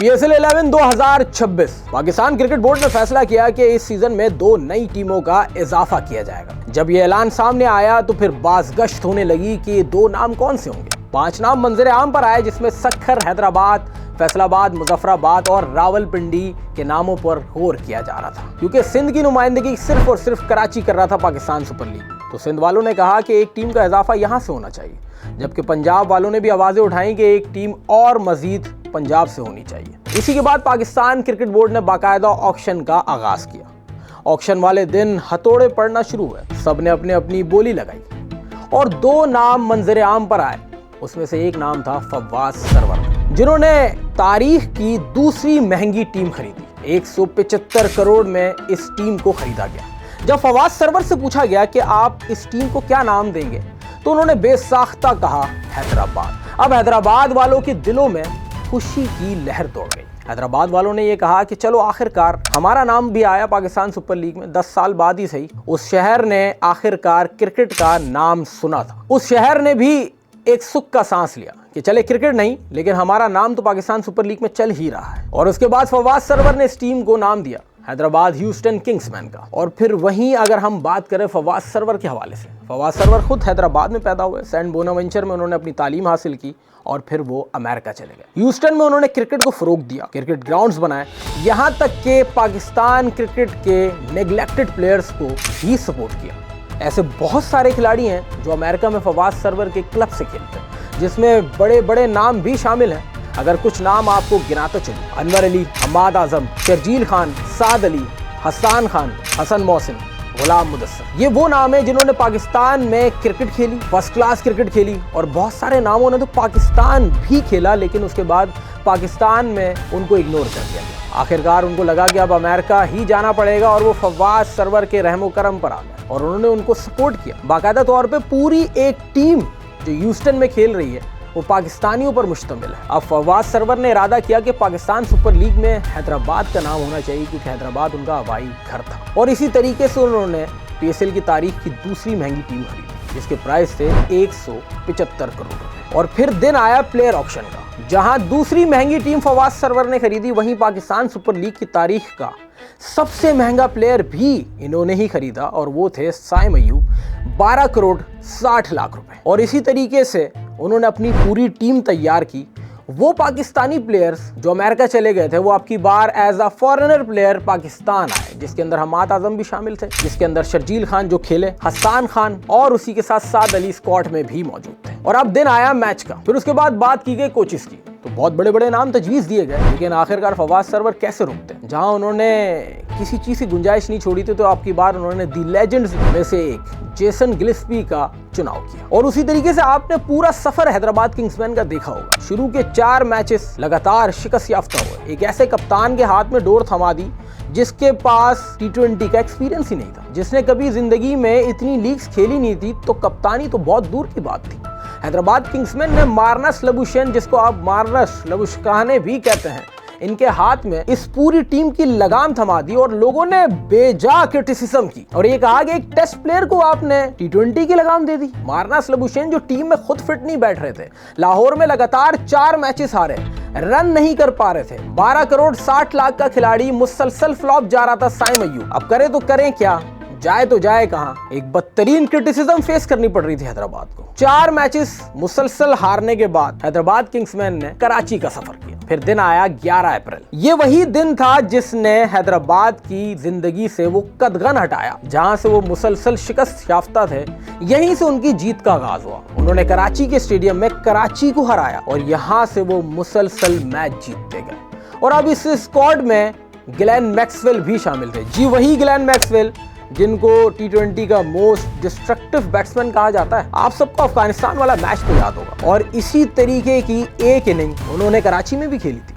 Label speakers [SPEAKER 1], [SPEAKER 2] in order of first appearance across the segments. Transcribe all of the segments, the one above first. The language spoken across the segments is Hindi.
[SPEAKER 1] PSL 11 2026 पाकिस्तान क्रिकेट बोर्ड ने फैसला किया कि इस सीजन में 2 नई टीमों का इजाफा किया जाएगा। जब ये ऐलान सामने आया तो फिर बाज़गश्त होने लगी कि ये 2 नाम कौन से होंगे। 5 नाम मंजरे आम पर आए, जिसमें सक्खर, हैदराबाद, फैसलाबाद, मुजफ्फराबाद और रावलपिंडी के नामों पर गौर किया जा रहा था, क्योंकि सिंध की नुमाइंदगी सिर्फ और सिर्फ कराची कर रहा था पाकिस्तान सुपर लीग। तो सिंध वालों ने कहा कि एक टीम का इजाफा यहाँ से होना चाहिए, जबकि पंजाब वालों ने भी आवाजें उठाई कि एक टीम और मजीद पंजाब से होनी चाहिए। इसी के बाद पाकिस्तान क्रिकेट बोर्ड ने बाकायदा ऑक्शन का आगाज किया। ऑक्शन वाले दिन हथौड़े पड़ना शुरू हुए, सबने अपने अपनी बोली लगाई और 2 नाम मंजरे आम पर आए। उसमें से एक नाम था फवाद सरवर, जिन्होंने तारीख की दूसरी महंगी टीम खरीदी। 175 करोड़ में इस टीम को खरीदा गया। जब फवाद सरवर से पूछा गया कि आप इस टीम को क्या नाम देंगे, तो उन्होंने बेसाख्ता कहा हैदराबाद। अब हैदराबाद वालों के दिलों में खुशी की लहर दौड़ गई। हैदराबाद वालों ने यह कहा कि चलो आखिरकार हमारा नाम भी आया पाकिस्तान सुपर लीग में। 10 साल बाद ही सही, उस शहर ने आखिरकार क्रिकेट का नाम सुना था। उस शहर ने भी एक सुख का सांस लिया कि चले क्रिकेट नहीं, लेकिन हमारा नाम तो पाकिस्तान सुपर लीग में चल ही रहा है। और उसके बाद फवाद सरवर ने इस टीम को नाम दिया हैदराबाद ह्यूस्टन किंग्समैन का। और फिर वहीं अगर हम बात करें फवाद सरवर के हवाले से, फवाद सरवर खुद हैदराबाद में पैदा हुए। सेंट बोनावेंचर में उन्होंने अपनी तालीम हासिल की और फिर वो अमेरिका चले गए। ह्यूस्टन में उन्होंने क्रिकेट को फरोग दिया, क्रिकेट ग्राउंड्स बनाए, यहाँ तक कि पाकिस्तान क्रिकेट के नेग्लेक्टेड प्लेयर्स को भी सपोर्ट किया। ऐसे बहुत सारे खिलाड़ी हैं जो अमेरिका में फवाद सरवर के क्लब से खेलते हैं, जिसमें बड़े बड़े नाम भी शामिल हैं। अगर कुछ नाम आपको गिनाते चलूं, अनवर अली, हम्माद आजम, शर्जील खान, साद अली, हसन खान, हसन मोहसिन, गुलाम मुदस्सर, ये वो नाम है जिन्होंने पाकिस्तान में क्रिकेट खेली, फर्स्ट क्लास क्रिकेट खेली। और बहुत सारे नामों ने तो पाकिस्तान भी खेला, लेकिन उसके बाद पाकिस्तान में उनको इग्नोर कर दिया गया। आखिरकार उनको लगा कि अब अमेरिका ही जाना पड़ेगा और वो फवाद सरवर के रहमो करम पर आ गए और उन्होंने उनको सपोर्ट किया। बाकायदा तौर पे पूरी एक टीम जो ह्यूस्टन में खेल रही है वो पाकिस्तानियों पर मुश्तमिल है। अब फवाद सरवर ने इरादा किया कि पाकिस्तान सुपर लीग में हैदराबाद का नाम होना चाहिए, क्योंकि हैदराबाद उनका हवाई घर था। और इसी तरीके से उन्होंने PSL की तारीख की दूसरी महंगी टीम खरीदी, जिसके प्राइस थे 175 करोड़ रुपए। और फिर दिन आया प्लेयर ऑक्शन का, जहां दूसरी महंगी टीम फवाद सरवर ने खरीदी, वहीं पाकिस्तान सुपर लीग की तारीख का सबसे महंगा प्लेयर भी इन्होंने ही खरीदा, और वो थे साइम अयूब, 12 करोड़ 60 लाख रुपए। और इसी तरीके से उन्होंने अपनी पूरी टीम तैयार की। वो पाकिस्तानी प्लेयर्स जो अमेरिका चले गए थे, वो आपकी बार as a foreigner player Pakistan आए, जिसके अंदर हम्माद आजम भी शामिल थे, जिसके अंदर शर्जील खान जो खेले, हसन खान, और उसी के साथ साद अली स्क्वाड में भी मौजूद थे। और अब दिन आया मैच का। फिर उसके बाद बात की गई कोचेस की, तो बहुत बड़े बड़े नाम तजवीज़ दिए गए, लेकिन आखिरकार फवाद सरवर कैसे रुकते। जहां उन्होंने किसी चीज़ की गुंजाइश नहीं छोड़ी थी, तो आपकी बार उन्होंने दी लेजेंड्स में से एक जेसन गिलिस्पी का चुनाव किया। और उसी तरीके से आपने पूरा सफर हैदराबाद किंग्समैन का देखा होगा। शुरू के 4 मैचेस लगातार शिकस्त याफ्ता हुए। एक ऐसे कप्तान के हाथ में डोर थमा दी जिसके पास T20 का एक्सपीरियंस ही नहीं था, जिसने कभी जिंदगी में इतनी लीग्स खेली नहीं थी, तो कप्तानी तो बहुत दूर की बात थी। हैदराबाद किंग्समैन ने मार्नस लबुशेन, जिसको आप मार्नस लबुशकाने भी कहते हैं, इनके हाथ में इस पूरी टीम की लगाम थमा दी और लोगों ने बेजा क्रिटिसिज्म की और ये कहा कि एक टेस्ट प्लेयर को आपने T20 की लगाम दे दी। मार्नस लबुशेन जो टीम में खुद फिट नहीं बैठ रहे थे, लाहौर में लगातार 4 मैचेस हारे, रन नहीं कर पा रहे थे, 12 करोड़ 60 लाख का खिलाड़ी मुसलसल फ्लॉप जा रहा था साइम अयूब। अब करे तो करें क्या, जाए तो जाए कहां। एक बदतरीन क्रिटिसिज्म फेस करनी पड़ रही थी हैदराबाद को। 4 मैचेस मुसलसल हारने के बाद हैदराबाद किंग्समैन ने कराची का सफर किया। फिर दिन आया 11 अप्रैल। ये वही दिन था जिसने हैदराबाद की जिंदगी से वो कदगन हटाया। जहां से वो मुसलसल शिकस्त याफ्ता थे, यहीं से उनकी जीत का आगाज हुआ। उन्होंने कराची के स्टेडियम में कराची को हराया और यहां से वो मुसलसल मैच जीतते गए। और अब इस स्क्वाड में ग्लेन मैक्सवेल भी शामिल थे। जी वही ग्लेन मैक्सवेल जिनको T20 का मोस्ट डिस्ट्रक्टिव बैट्समैन कहा जाता है। आप सबको अफगानिस्तान वाला मैच तो याद होगा। और इसी तरीके की एक इनिंग उन्होंने कराची में भी खेली थी,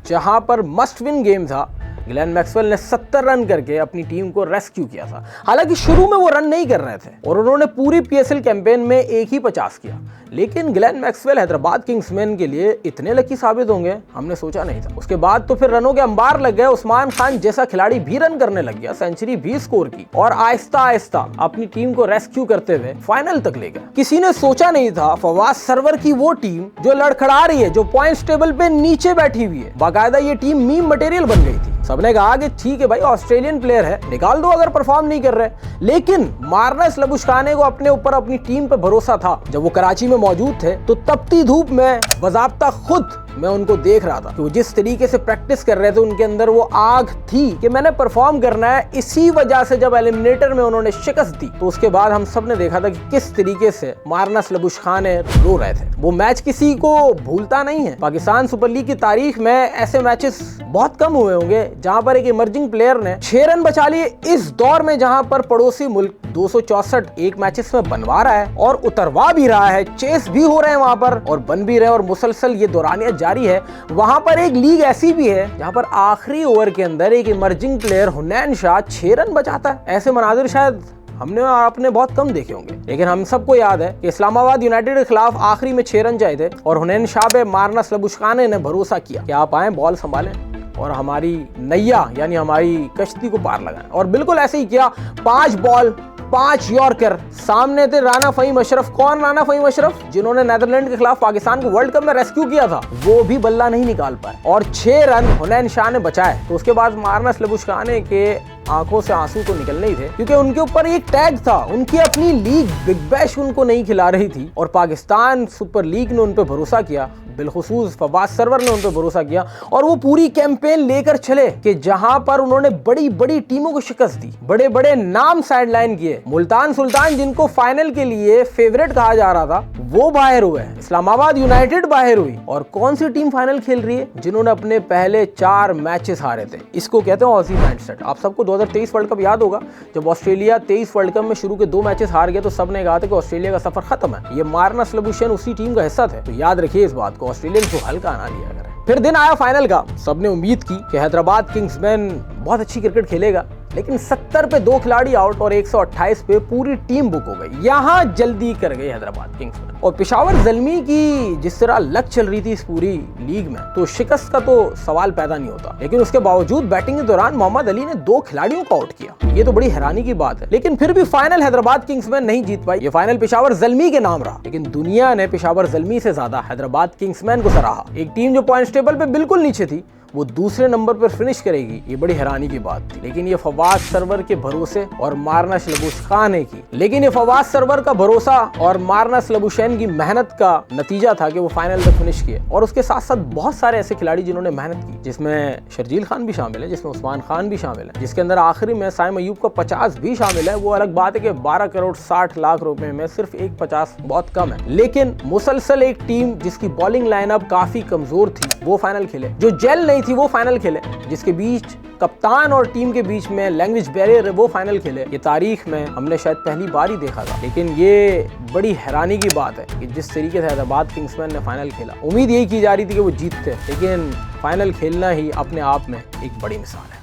[SPEAKER 1] जहां पर मस्ट विन गेम था, ग्लेन मैक्सवेल ने 70 रन करके अपनी टीम को रेस्क्यू किया था। हालांकि शुरू में वो रन नहीं कर रहे थे और उन्होंने पूरी पीएसएल कैंपेन में एक ही 50 किया, लेकिन ग्लेन मैक्सवेल हैदराबाद किंग्समैन के लिए इतने लकी साबित होंगे हमने सोचा नहीं था। उसके बाद तो फिर रनों के अंबार लग गए। उस्मान खान जैसा खिलाड़ी भी रन करने लग गया, सेंचुरी भी स्कोर की और आहिस्ता आहिस्ता अपनी टीम को रेस्क्यू करते हुए फाइनल तक ले गए। किसी ने सोचा नहीं था फवाद सरवर की वो टीम जो लड़खड़ा रही है, जो पॉइंट्स टेबल पे नीचे बैठी हुई है, बाकायदा ये टीम मीम मटेरियल बन गई थी। सबने कहा कि ठीक है भाई, ऑस्ट्रेलियन प्लेयर है, निकाल दो अगर परफॉर्म नहीं कर रहे। लेकिन मार्नस लबुशखाने को अपने ऊपर अपनी टीम पे भरोसा था। जब वो कराची में मौजूद थे तो तपती धूप में बाज़ाब्ता खुद मैं उनको देख रहा था कि वो जिस तरीके से प्रैक्टिस कर रहे थे, उनके अंदर वो आग थी कि मैंने परफॉर्म करना है। इसी वजह से जब एलिमिनेटर में उन्होंने शिकस्त दी तो उसके बाद हम सब ने देखा था कि किस तरीके से मार्नस लबुशखाने रो रहे थे। वो मैच किसी को भूलता नहीं है। पाकिस्तान सुपर लीग की तारीख में ऐसे मैचेस बहुत कम हुए होंगे जहां पर एक इमर्जिंग प्लेयर ने 6 रन बचा लिए इस दौर में, जहां पर पड़ोसी मुल्क 264 एक मैचेस में बनवा रहा है और उतरवा भी रहा है, चेस भी हो रहे हैं वहां पर और बन भी रहे हैं और मुसलसल ये दौरानिया जारी है। वहां पर एक लीग ऐसी भी है जहां पर आखिरी ओवर के अंदर एक इमर्जिंग प्लेयर हुनैन शाह 6 रन बचाता है। ऐसे मनाजिर शायद हमने और आपने बहुत कम देखे होंगे, लेकिन हम सबको याद है कि इस्लामाबाद यूनाइटेड के खिलाफ आखिरी में 6 रन चाहिए थे और हुनैन शाह पे मार्नस लबुशखाने ने भरोसा किया कि आप आए, बॉल संभालें और हमारी नैया यानी हमारी कश्ती को पार लगाएं। और बिल्कुल ऐसे ही किया। 5 बॉल 5 यॉर्कर। सामने थे राना फहीम अशरफ। कौन राना फहीम अशरफ? जिन्होंने नीदरलैंड के खिलाफ पाकिस्तान को वर्ल्ड कप में रेस्क्यू किया था। वो भी बल्ला नहीं निकाल पाए और 6 रन हुनैन शाह ने बचाए। तो उसके बाद मार्नस लबुशखाने के आंखों से आंसू तो निकलने ही थे, क्योंकि उनके ऊपर एक टैग था। उनकी अपनी लीग बिग बैश उनको नहीं खिला रही थी और पाकिस्तान सुपर लीग ने उन पर भरोसा किया, बिलखुसूस फवाद सरवर ने उन पर भरोसा किया और वो पूरी कैंपेन लेकर चले कि जहां पर उन्होंने बड़ी बड़ी टीमों को शिकस्त दी, बड़े बड़े नाम साइडलाइन किए। मुल्तान सुल्तान जिनको फाइनल के लिए फेवरेट कहा जा रहा था वो बाहर हुए, इस्लामाबाद यूनाइटेड बाहर हुई। और कौन सी टीम फाइनल खेल रही है? जिन्होंने अपने पहले 4 मैचेस हारे थे। इसको कहते हैं ऑजी माइंडसेट। आप सबको 2023 वर्ल्ड कप याद होगा, जब ऑस्ट्रेलिया 23 वर्ल्ड कप में शुरू के 2 मैचेस हार गया तो सबने कहा था कि ऑस्ट्रेलिया का सफर खत्म है। ये मार्नस लबुशैन उसी टीम का हिस्सा थे। तो याद रखिए इस बात को, ऑस्ट्रेलियंस को हल्का ना लिया करें। फिर दिन आया फाइनल का। सबने उम्मीद की कि हैदराबाद किंग्समैन बहुत अच्छी क्रिकेट खेलेगा, लेकिन 70 पे 2 खिलाड़ी आउट और 128 पे पूरी टीम बुक हो गई। यहां जल्दी कर गई हैदराबाद किंग्समैन। और पेशावर ज़ल्मी की जिस तरह लक चल रही थी इस पूरी लीग में, तो शिकस्त का तो सवाल पैदा नहीं होता। लेकिन उसके बावजूद बैटिंग के दौरान मोहम्मद अली ने 2 खिलाड़ियों को आउट किया। ये तो बड़ी हैरानी की बात है। लेकिन फिर भी फाइनल हैदराबाद किंग्समैन नहीं जीत पाई। ये फाइनल पेशावर ज़ल्मी के नाम रहा, लेकिन दुनिया ने पेशावर ज़ल्मी से ज्यादा हैदराबाद किंग्समैन को सराहा। एक टीम जो पॉइंट्स टेबल पे बिल्कुल नीचे थी वो दूसरे नंबर पर फिनिश करेगी, ये बड़ी हैरानी की बात थी। लेकिन ये फवाद सरवर के भरोसे और मार्नस लबुशखाने की, लेकिन ये फवाद सरवर का भरोसा और मार्नस लबुशैन की मेहनत का नतीजा था कि वो फाइनल तक फिनिश किए। और उसके साथ साथ बहुत सारे ऐसे खिलाड़ी जिन्होंने मेहनत की, जिसमें शर्जील खान भी शामिल है, जिसमें उस्मान खान भी शामिल है, जिसके अंदर आखिरी में साइम अयूब का 50 भी शामिल है। वो अलग बात है कि 12 करोड़ 60 लाख रुपए में सिर्फ एक 50 बहुत कम है। लेकिन मुसलसल एक टीम जिसकी बॉलिंग लाइनअप काफी कमजोर थी वो फाइनल खेले, जो जेल नहीं थी वो फाइनल खेले, जिसके बीच कप्तान और टीम के बीच में लैंग्वेज बैरियर है वो फाइनल खेले। ये तारीख में हमने शायद पहली बार ही देखा था। लेकिन ये बड़ी हैरानी की बात है कि जिस तरीके से हैदराबाद किंग्समैन ने फाइनल खेला, उम्मीद यही की जा रही थी कि वो जीतते, लेकिन फाइनल खेलना ही अपने आप में एक बड़ी मिसाल है।